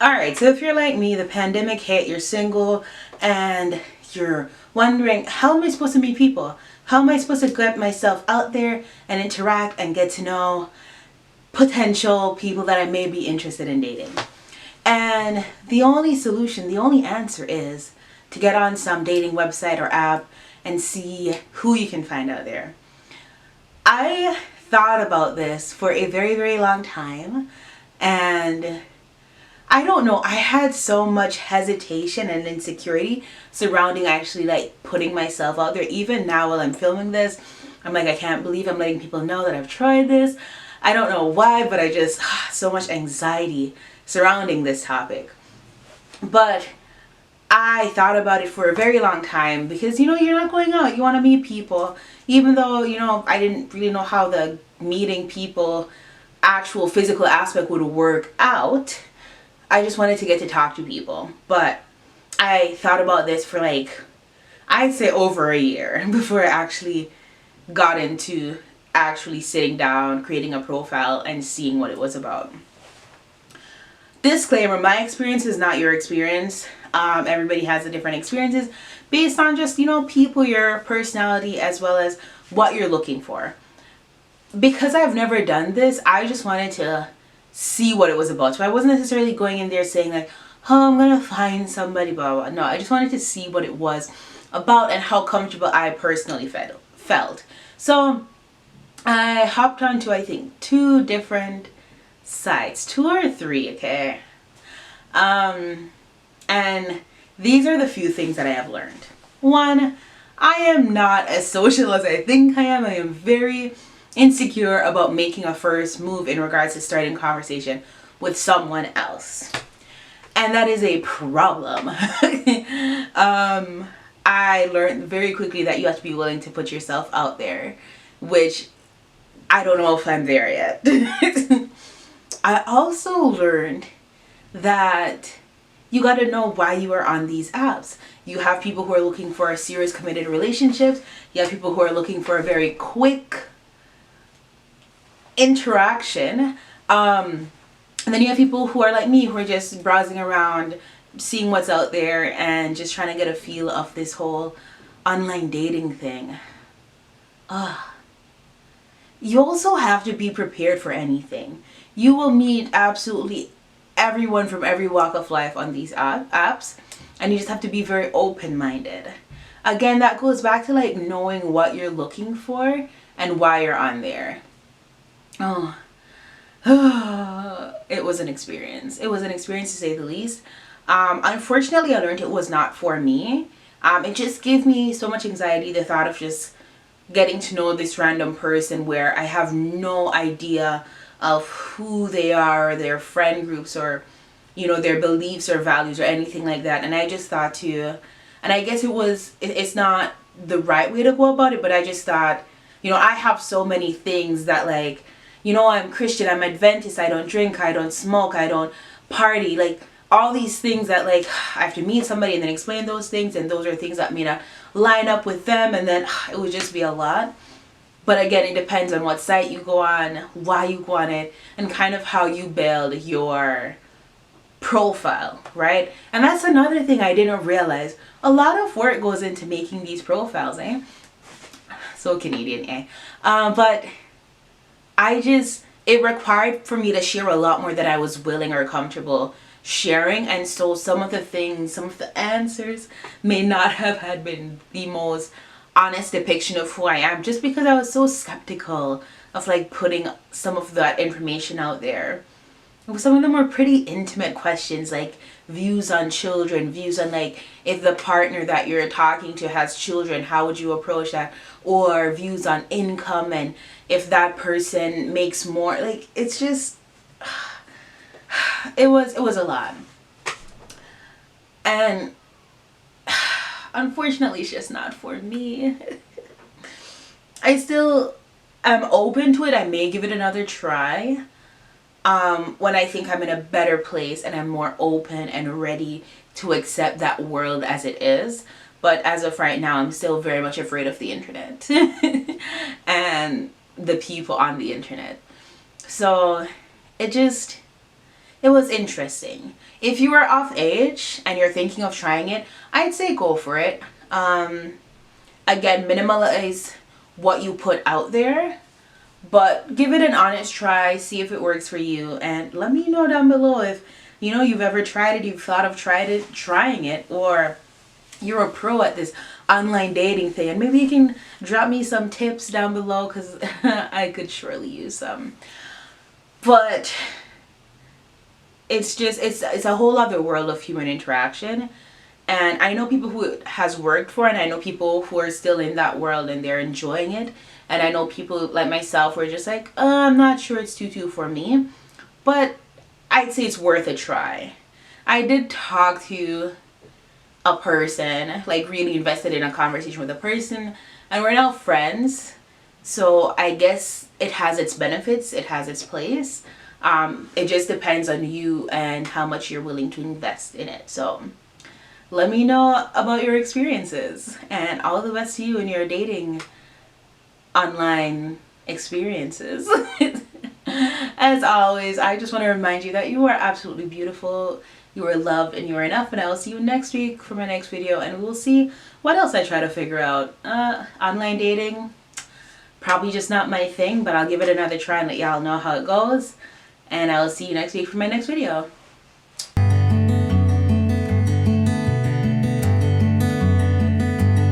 Alright, so if you're like me, the pandemic hit, you're single, and you're wondering, how am I supposed to meet people? How am I supposed to get myself out there and interact and get to know potential people that I may be interested in dating? And the only solution, the only answer is to get on some dating website or app and see who you can find out there. I thought about this for a very, very long time, and I don't know, I had so much hesitation and insecurity surrounding actually like putting myself out there. Even now while I'm filming this, I'm like, I can't believe I'm letting people know that I've tried this. I don't know why, but I just, so much anxiety surrounding this topic. But I thought about it for a very long time because, you're not going out, you want to meet people. Even though, I didn't really know how the meeting people actual physical aspect would work out. I just wanted to get to talk to people. But I thought about this for I'd say over a year before I actually got into actually sitting down, creating a profile, and seeing what it was about. Disclaimer, my experience is not your experience. Everybody has a different experiences based on just, people, your personality, as well as what you're looking for. Because I've never done this, I just wanted to see what it was about. So I wasn't necessarily going in there saying oh, I'm gonna find somebody, blah, blah. No, I just wanted to see what it was about and how comfortable I personally felt. So I hopped onto, I think, 2 different sites, 2 or 3, okay? And these are the few things that I have learned. 1, I am not as social as I think I am. I am very insecure about making a first move in regards to starting conversation with someone else. And that is a problem. I learned very quickly that you have to be willing to put yourself out there, which I don't know if I'm there yet. I also learned that you got to know why you are on these apps. You have people who are looking for a serious committed relationships. You have people who are looking for a very quick interaction. And then you have people who are like me, who are just browsing around, seeing what's out there, and just trying to get a feel of this whole online dating thing. You also have to be prepared for anything. You will meet absolutely everyone from every walk of life on these apps, and you just have to be very open-minded. Again, that goes back to knowing what you're looking for and why you're on there. It was an experience. It was an experience to say the least. Unfortunately, I learned it was not for me. It just gave me so much anxiety, the thought of just getting to know this random person where I have no idea of who they are, their friend groups, or their beliefs or values or anything like that. And I just thought and I guess it's not the right way to go about it, but I just thought, I have so many things that I'm Christian, I'm Adventist, I don't drink, I don't smoke, I don't party, all these things that I have to meet somebody and then explain those things, and those are things that may not line up with them, and then it would just be a lot. But again, it depends on what site you go on, why you go on it, and kind of how you build your profile, right? And that's another thing I didn't realize. A lot of work goes into making these profiles, eh? So Canadian, eh? But it required for me to share a lot more than I was willing or comfortable sharing. And so some of the answers may not have had been the most honest depiction of who I am, just because I was so skeptical of putting some of that information out there. Some of them were pretty intimate questions, like views on children, views on if the partner that you're talking to has children, how would you approach that? Or views on income, and if that person makes more. It's just it was a lot. And unfortunately, it's just not for me. I still am open to it. I may give it another try when I think I'm in a better place and I'm more open and ready to accept that world as it is. But as of right now, I'm still very much afraid of the internet and the people on the internet. So it it was interesting. If you are of age and you're thinking of trying it, I'd say go for it. Again, minimalize what you put out there, but give it an honest try, see if it works for you, and let me know down below if you've ever tried it, you've thought of trying it, or you're a pro at this online dating thing, and maybe you can drop me some tips down below, because I could surely use some. But it's a whole other world of human interaction, and I know people who it has worked for, and I know people who are still in that world and they're enjoying it, and I know people like myself who are just like, I'm not sure it's too for me, but I'd say it's worth a try. I did talk to a person, like really invested in a conversation with a person, and we're now friends. So I guess it has its benefits, it has its place. It just depends on you and how much you're willing to invest in it. So let me know about your experiences, and all the best to you in your dating online experiences. As always, I just want to remind you that you are absolutely beautiful, you are loved, and you are enough, and I will see you next week for my next video, and we'll see what else I try to figure out. Online dating, probably just not my thing, but I'll give it another try and let y'all know how it goes, and I'll see you next week for my next video.